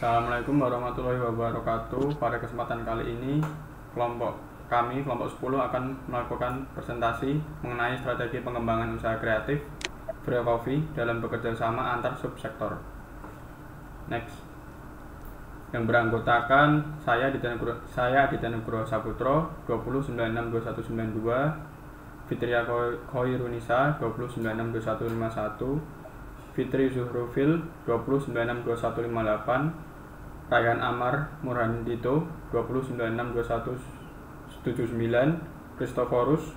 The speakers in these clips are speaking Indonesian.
Assalamualaikum warahmatullahi wabarakatuh. Pada kesempatan kali ini, kelompok 10 akan melakukan presentasi mengenai strategi pengembangan usaha kreatif Frio Coffee dalam bekerja sama antar subsektor. Next. Yang beranggotakan saya Aditya Nugroho Saputro 20962192, Fitria Khoirunisa 20962151, Fitri Zuhrufil 20962158, Rayhan Amar Murhandito 20962179, Christophorus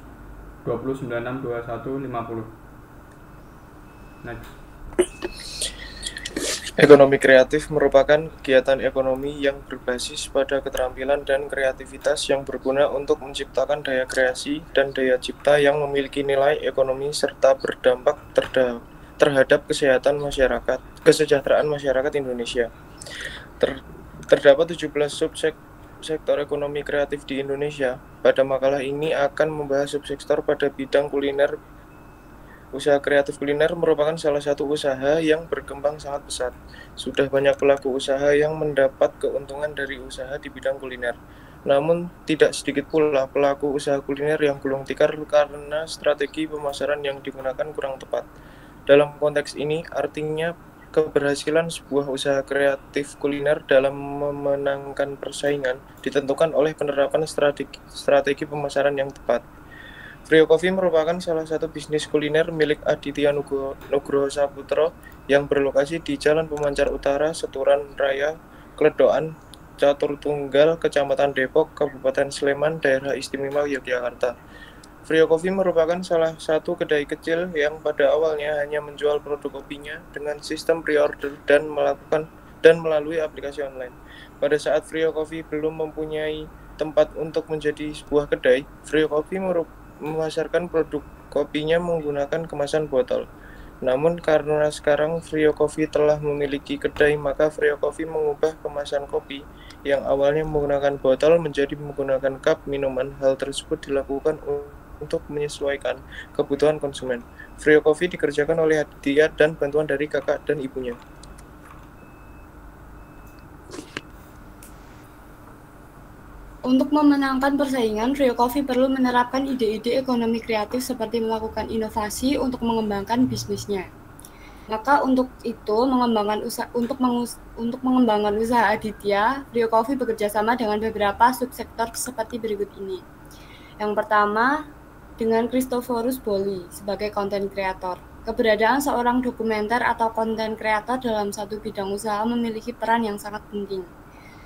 20962150. Next. Ekonomi kreatif merupakan kegiatan ekonomi yang berbasis pada keterampilan dan kreativitas yang berguna untuk menciptakan daya kreasi dan daya cipta yang memiliki nilai ekonomi serta berdampak terhadap kesejahteraan masyarakat Indonesia. Terdapat 17 subsektor ekonomi kreatif di Indonesia. Pada makalah ini akan membahas subsektor pada bidang kuliner. Usaha kreatif kuliner merupakan salah satu usaha yang berkembang sangat pesat. Sudah banyak pelaku usaha yang mendapat keuntungan dari usaha di bidang kuliner. Namun, tidak sedikit pula pelaku usaha kuliner yang gulung tikar karena strategi pemasaran yang digunakan kurang tepat. Dalam konteks ini, artinya keberhasilan sebuah usaha kreatif kuliner dalam memenangkan persaingan ditentukan oleh penerapan strategi pemasaran yang tepat. Frio Coffee merupakan salah satu bisnis kuliner milik Aditya Nugroho Saputro yang berlokasi di Jalan Pemancar Utara, Seturan Raya, Kledokan, Catur Tunggal, Kecamatan Depok, Kabupaten Sleman, Daerah Istimewa Yogyakarta. Frio Coffee merupakan salah satu kedai kecil yang pada awalnya hanya menjual produk kopinya dengan sistem pre-order dan melalui aplikasi online. Pada saat Frio Coffee belum mempunyai tempat untuk menjadi sebuah kedai, Frio Coffee memasarkan produk kopinya menggunakan kemasan botol. Namun karena sekarang Frio Coffee telah memiliki kedai, maka Frio Coffee mengubah kemasan kopi yang awalnya menggunakan botol menjadi menggunakan cup minuman. Hal tersebut dilakukan untuk menyesuaikan kebutuhan konsumen. Frio Coffee dikerjakan oleh Aditya dan bantuan dari kakak dan ibunya. Untuk memenangkan persaingan, Frio Coffee perlu menerapkan ide-ide ekonomi kreatif seperti melakukan inovasi untuk mengembangkan bisnisnya. Maka untuk itu, mengembangkan usaha Aditya, Frio Coffee bekerja sama dengan beberapa subsektor seperti berikut ini. Yang pertama, dengan Christophorus Boli sebagai konten kreator. Keberadaan seorang dokumenter atau konten kreator dalam satu bidang usaha memiliki peran yang sangat penting,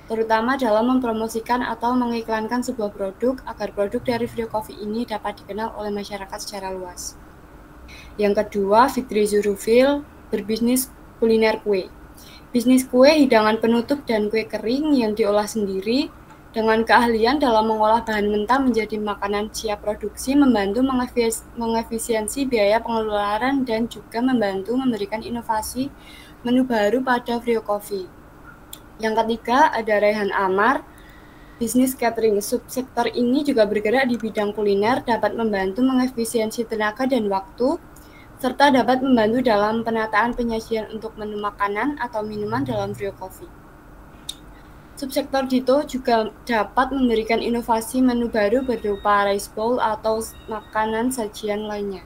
terutama dalam mempromosikan atau mengiklankan sebuah produk agar produk dari Frio Coffee ini dapat dikenal oleh masyarakat secara luas. Yang kedua, Fitri Zuhrufil berbisnis kuliner kue. Bisnis kue, hidangan penutup, dan kue kering yang diolah sendiri dengan keahlian dalam mengolah bahan mentah menjadi makanan siap produksi, membantu mengefisiensi biaya pengeluaran dan juga membantu memberikan inovasi menu baru pada Frio Coffee. Yang ketiga, ada Rayhan Amar, bisnis catering. Subsektor ini juga bergerak di bidang kuliner, dapat membantu mengefisiensi tenaga dan waktu, serta dapat membantu dalam penataan penyajian untuk menu makanan atau minuman dalam Frio Coffee. Subsektor Dito juga dapat memberikan inovasi menu baru berupa rice bowl atau makanan sajian lainnya.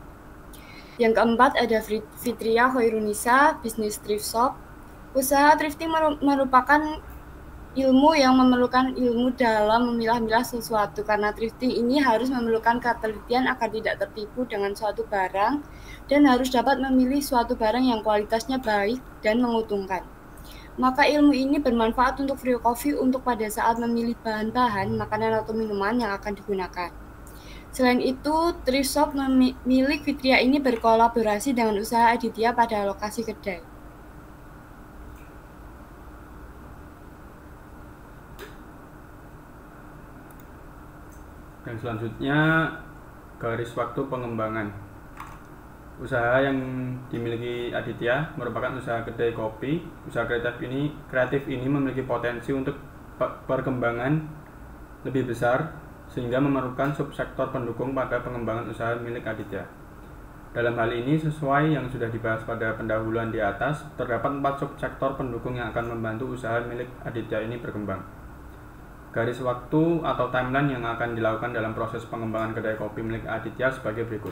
Yang keempat, ada Fitria Khoirunisa, bisnis thrift shop. Usaha thrifting merupakan ilmu yang memerlukan ilmu dalam memilah-milah sesuatu, karena thrifting ini harus memerlukan ketelitian agar tidak tertipu dengan suatu barang dan harus dapat memilih suatu barang yang kualitasnya baik dan menguntungkan. Maka ilmu ini bermanfaat untuk Frio Coffee untuk pada saat memilih bahan-bahan makanan atau minuman yang akan digunakan. Selain itu, thrift shop milik Fitria ini berkolaborasi dengan usaha Aditya pada lokasi kedai. Dan selanjutnya, garis waktu pengembangan. Usaha yang dimiliki Aditya merupakan usaha kedai kopi. Usaha kreatif ini memiliki potensi untuk perkembangan lebih besar sehingga memerlukan subsektor pendukung pada pengembangan usaha milik Aditya. Dalam hal ini, sesuai yang sudah dibahas pada pendahuluan di atas, terdapat 4 subsektor pendukung yang akan membantu usaha milik Aditya ini berkembang. Garis waktu atau timeline yang akan dilakukan dalam proses pengembangan kedai kopi milik Aditya sebagai berikut.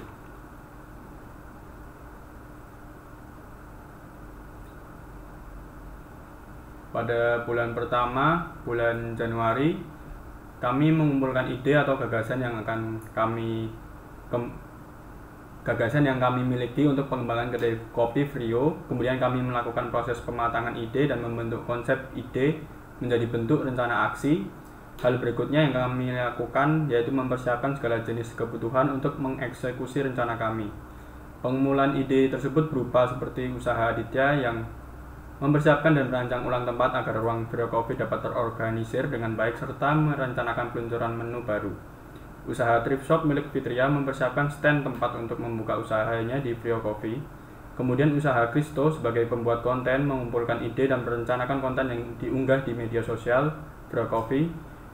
Pada bulan pertama, bulan Januari, kami mengumpulkan ide atau gagasan yang kami miliki untuk pengembangan kedai kopi Frio. Kemudian kami melakukan proses pematangan ide dan membentuk konsep ide menjadi bentuk rencana aksi. Hal berikutnya yang kami lakukan yaitu mempersiapkan segala jenis kebutuhan untuk mengeksekusi rencana kami. Pengumpulan ide tersebut berupa seperti usaha Aditya yang mempersiapkan dan merancang ulang tempat agar ruang Frio Coffee dapat terorganisir dengan baik serta merencanakan peluncuran menu baru. Usaha thrift shop milik Fitria mempersiapkan stand tempat untuk membuka usahanya di Frio Coffee. Kemudian usaha Kristo sebagai pembuat konten mengumpulkan ide dan merencanakan konten yang diunggah di media sosial Frio Coffee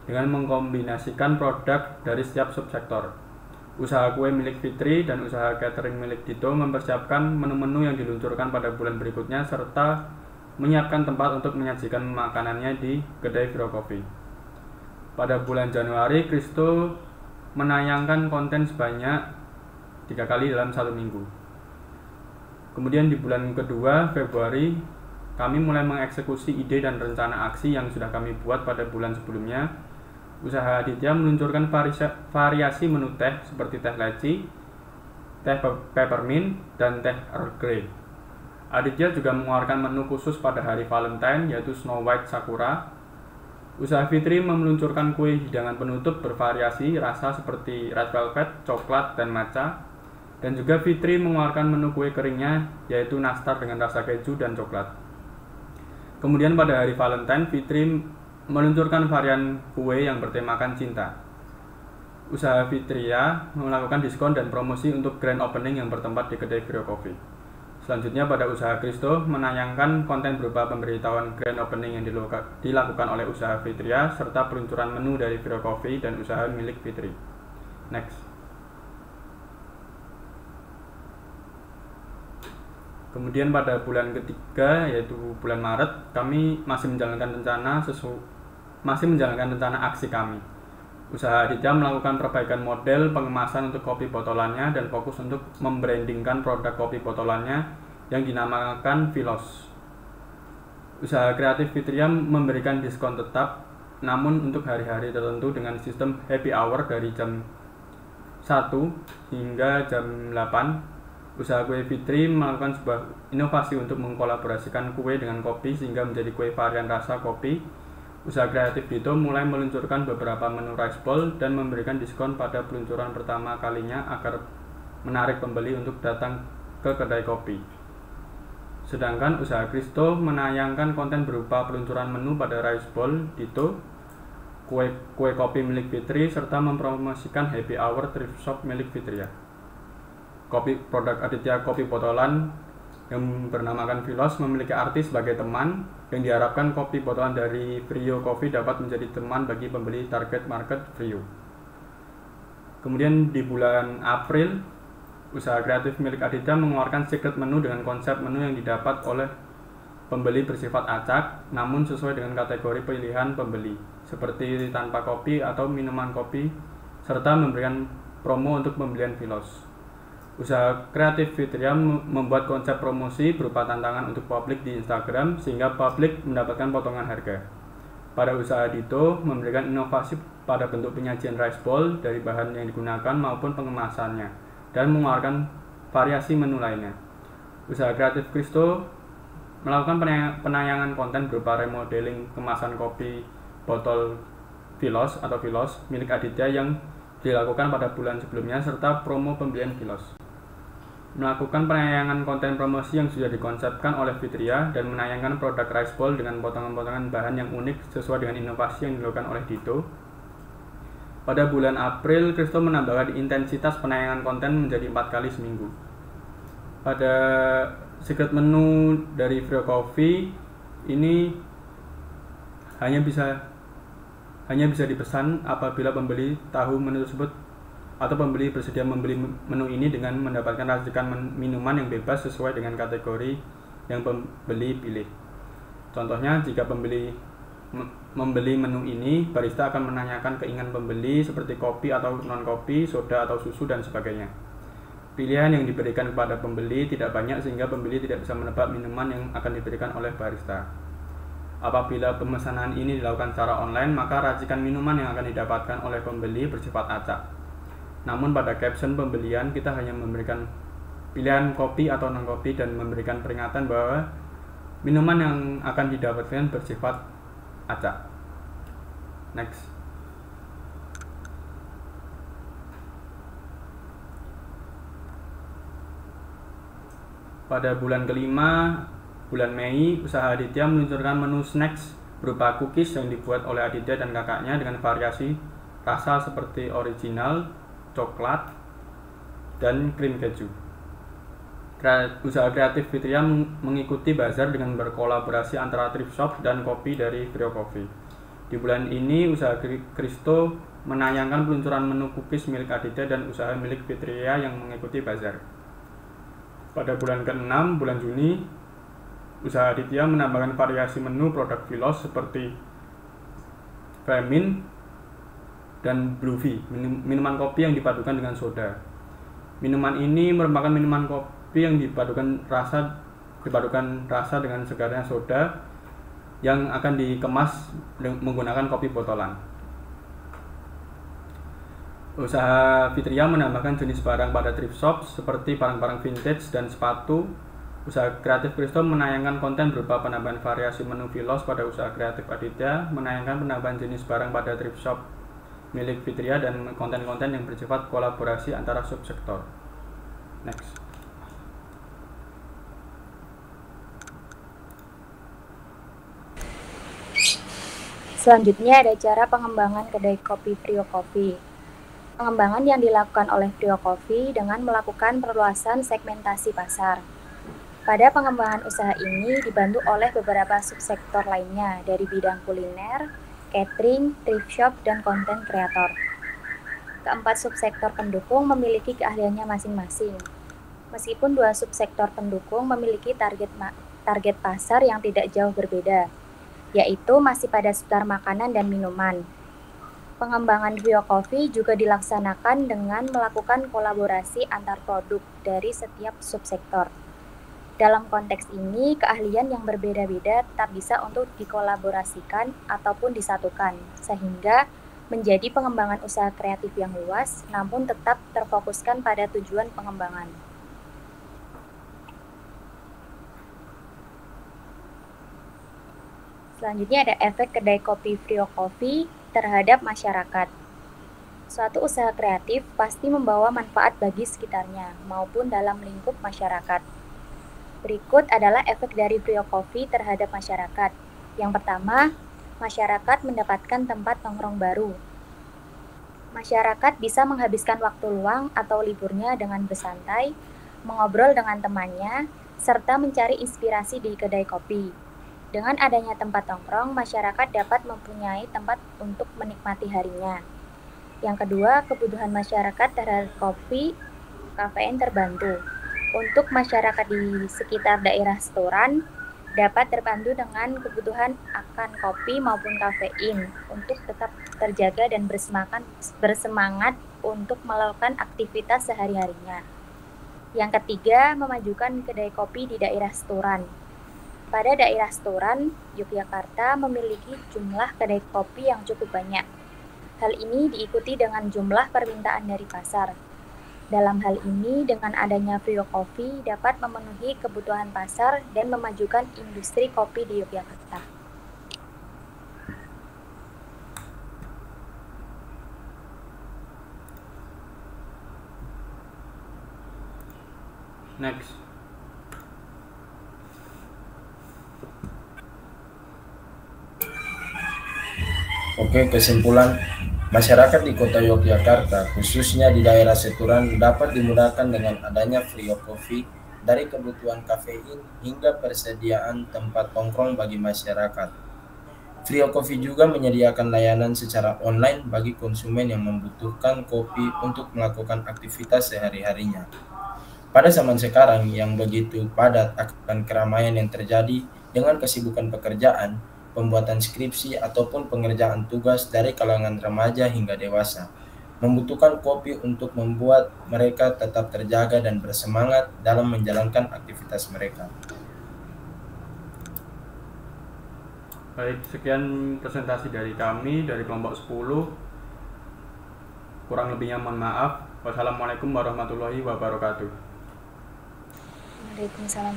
dengan mengkombinasikan produk dari setiap subsektor. Usaha kue milik Fitri dan usaha catering milik Dito mempersiapkan menu-menu yang diluncurkan pada bulan berikutnya serta menyiapkan tempat untuk menyajikan makanannya di kedai Frio Coffee. Pada bulan Januari, Kristo menayangkan konten sebanyak 3 kali dalam 1 minggu. Kemudian di bulan kedua, Februari, kami mulai mengeksekusi ide dan rencana aksi yang sudah kami buat pada bulan sebelumnya. Usaha Aditya meluncurkan variasi menu teh seperti teh leci, teh peppermint, dan teh Earl Grey. Aditya juga mengeluarkan menu khusus pada hari Valentine yaitu Snow White Sakura. Usaha Fitri meluncurkan kue hidangan penutup bervariasi rasa seperti red velvet, coklat, dan matcha. Dan juga Fitri mengeluarkan menu kue keringnya yaitu nastar dengan rasa keju dan coklat. Kemudian pada hari Valentine, Fitri meluncurkan varian kue yang bertemakan cinta. Usaha Fitria melakukan diskon dan promosi untuk grand opening yang bertempat di kedai Frio Coffee. Selanjutnya pada usaha Kristo menayangkan konten berupa pemberitahuan grand opening yang dilakukan oleh usaha Fitria serta peluncuran menu dari Frio Coffee dan usaha milik Fitri. Next. Kemudian pada bulan ketiga yaitu bulan Maret, kami masih menjalankan rencana aksi kami. Usaha Aditya melakukan perbaikan model pengemasan untuk kopi botolannya dan fokus untuk membrandingkan produk kopi botolannya yang dinamakan Filos. Usaha kreatif Fitria memberikan diskon tetap, namun untuk hari-hari tertentu dengan sistem happy hour dari jam 1 hingga jam 8. Usaha kue Fitri melakukan sebuah inovasi untuk mengkolaborasikan kue dengan kopi sehingga menjadi kue varian rasa kopi. Usaha kreatif Dito mulai meluncurkan beberapa menu rice bowl dan memberikan diskon pada peluncuran pertama kalinya agar menarik pembeli untuk datang ke kedai kopi. Sedangkan usaha Kristo menayangkan konten berupa peluncuran menu pada rice bowl Dito, kue kopi milik Fitri, serta mempromosikan happy hour thrift shop milik Fitria. Produk Aditya kopi botolan yang bernamakan Filos memiliki arti sebagai teman yang diharapkan kopi botolan dari Frio Coffee dapat menjadi teman bagi pembeli target market Frio. Kemudian di bulan April, usaha kreatif milik Aditya mengeluarkan secret menu dengan konsep menu yang didapat oleh pembeli bersifat acak namun sesuai dengan kategori pilihan pembeli seperti tanpa kopi atau minuman kopi serta memberikan promo untuk pembelian Filos. Usaha kreatif Fitria membuat konsep promosi berupa tantangan untuk publik di Instagram sehingga publik mendapatkan potongan harga. Pada usaha Dito memberikan inovasi pada bentuk penyajian rice bowl dari bahan yang digunakan maupun pengemasannya dan mengeluarkan variasi menu lainnya. Usaha kreatif Kristo melakukan penayangan konten berupa remodeling kemasan kopi botol Filos atau Filos milik Aditya yang dilakukan pada bulan sebelumnya serta promo pembelian Filos. Melakukan penayangan konten promosi yang sudah dikonsepkan oleh Fitria dan menayangkan produk rice bowl dengan potongan-potongan bahan yang unik sesuai dengan inovasi yang dilakukan oleh Dito. Pada bulan April, Kristo menambahkan intensitas penayangan konten menjadi 4 kali seminggu. Pada secret menu dari Frio Coffee ini hanya bisa dipesan apabila pembeli tahu menu tersebut atau pembeli bersedia membeli menu ini dengan mendapatkan racikan minuman yang bebas sesuai dengan kategori yang pembeli pilih. Contohnya, jika pembeli membeli menu ini, barista akan menanyakan keinginan pembeli seperti kopi atau non-kopi, soda atau susu, dan sebagainya. Pilihan yang diberikan kepada pembeli tidak banyak sehingga pembeli tidak bisa menebak minuman yang akan diberikan oleh barista. Apabila pemesanan ini dilakukan secara online, maka racikan minuman yang akan didapatkan oleh pembeli bersifat acak. Namun pada caption pembelian kita hanya memberikan pilihan kopi atau non-kopi dan memberikan peringatan bahwa minuman yang akan didapatkan bersifat acak. Next. Pada bulan kelima, bulan Mei, usaha Aditya meluncurkan menu snacks berupa cookies yang dibuat oleh Aditya dan kakaknya dengan variasi rasa seperti original, coklat, dan krim keju. Usaha kreatif Fitria mengikuti bazar dengan berkolaborasi antara thrift shop dan kopi dari Frio Coffee. Di bulan ini, usaha Kristo menayangkan peluncuran menu cookies milik Aditya dan usaha milik Fitria yang mengikuti bazar. Pada bulan ke-6, bulan Juni, usaha Aditya menambahkan variasi menu produk Filos seperti Femin dan Bluevi, minuman kopi yang dipadukan dengan soda. Minuman ini merupakan minuman kopi yang dipadukan rasa dengan segarnya soda yang akan dikemas menggunakan kopi botolan. Usaha Fitria menambahkan jenis barang pada thrift shop seperti barang-barang vintage dan sepatu. Usaha kreatif Kristo menayangkan konten berupa penambahan variasi menu Filos. Pada usaha kreatif Aditya menayangkan penambahan jenis barang pada thrift shop milik Fitria dan konten-konten yang bersifat kolaborasi antara subsektor. Next. Selanjutnya ada cara pengembangan kedai kopi Frio Coffee. Pengembangan yang dilakukan oleh Frio Coffee dengan melakukan perluasan segmentasi pasar. Pada pengembangan usaha ini dibantu oleh beberapa subsektor lainnya dari bidang kuliner, catering, thrift shop, dan konten kreator. Keempat subsektor pendukung memiliki keahliannya masing-masing. Meskipun dua subsektor pendukung memiliki target pasar yang tidak jauh berbeda, yaitu masih pada seputar makanan dan minuman. Pengembangan Frio Coffee juga dilaksanakan dengan melakukan kolaborasi antar produk dari setiap subsektor. Dalam konteks ini, keahlian yang berbeda-beda tetap bisa untuk dikolaborasikan ataupun disatukan, sehingga menjadi pengembangan usaha kreatif yang luas, namun tetap terfokuskan pada tujuan pengembangan. Selanjutnya ada efek kedai kopi Frio Coffee terhadap masyarakat. Suatu usaha kreatif pasti membawa manfaat bagi sekitarnya maupun dalam lingkup masyarakat. Berikut adalah efek dari Frio Coffee terhadap masyarakat. Yang pertama, masyarakat mendapatkan tempat nongkrong baru. Masyarakat bisa menghabiskan waktu luang atau liburnya dengan bersantai, mengobrol dengan temannya, serta mencari inspirasi di kedai kopi. Dengan adanya tempat nongkrong, masyarakat dapat mempunyai tempat untuk menikmati harinya. Yang kedua, kebutuhan masyarakat terhadap kopi, kafein terbantu. Untuk masyarakat di sekitar daerah setoran, dapat terbantu dengan kebutuhan akan kopi maupun kafein untuk tetap terjaga dan bersemangat untuk melakukan aktivitas sehari-harinya. Yang ketiga, memajukan kedai kopi di daerah setoran. Pada daerah setoran, Yogyakarta memiliki jumlah kedai kopi yang cukup banyak. Hal ini diikuti dengan jumlah permintaan dari pasar. Dalam hal ini, dengan adanya Frio Coffee dapat memenuhi kebutuhan pasar dan memajukan industri kopi di Yogyakarta. Next. Oke, kesimpulan. Masyarakat di kota Yogyakarta, khususnya di daerah Setoran, dapat dimudahkan dengan adanya Frio Coffee dari kebutuhan kafein hingga persediaan tempat nongkrong bagi masyarakat. Frio Coffee juga menyediakan layanan secara online bagi konsumen yang membutuhkan kopi untuk melakukan aktivitas sehari-harinya. Pada zaman sekarang yang begitu padat akan keramaian yang terjadi dengan kesibukan pekerjaan, pembuatan skripsi, ataupun pengerjaan tugas dari kalangan remaja hingga dewasa, membutuhkan kopi untuk membuat mereka tetap terjaga dan bersemangat dalam menjalankan aktivitas mereka. Baik, sekian presentasi dari kami dari kelompok 10. Kurang lebihnya mohon maaf. Wassalamualaikum warahmatullahi wabarakatuh. Waalaikumsalam.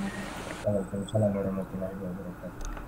Waalaikumsalam warahmatullahi wabarakatuh.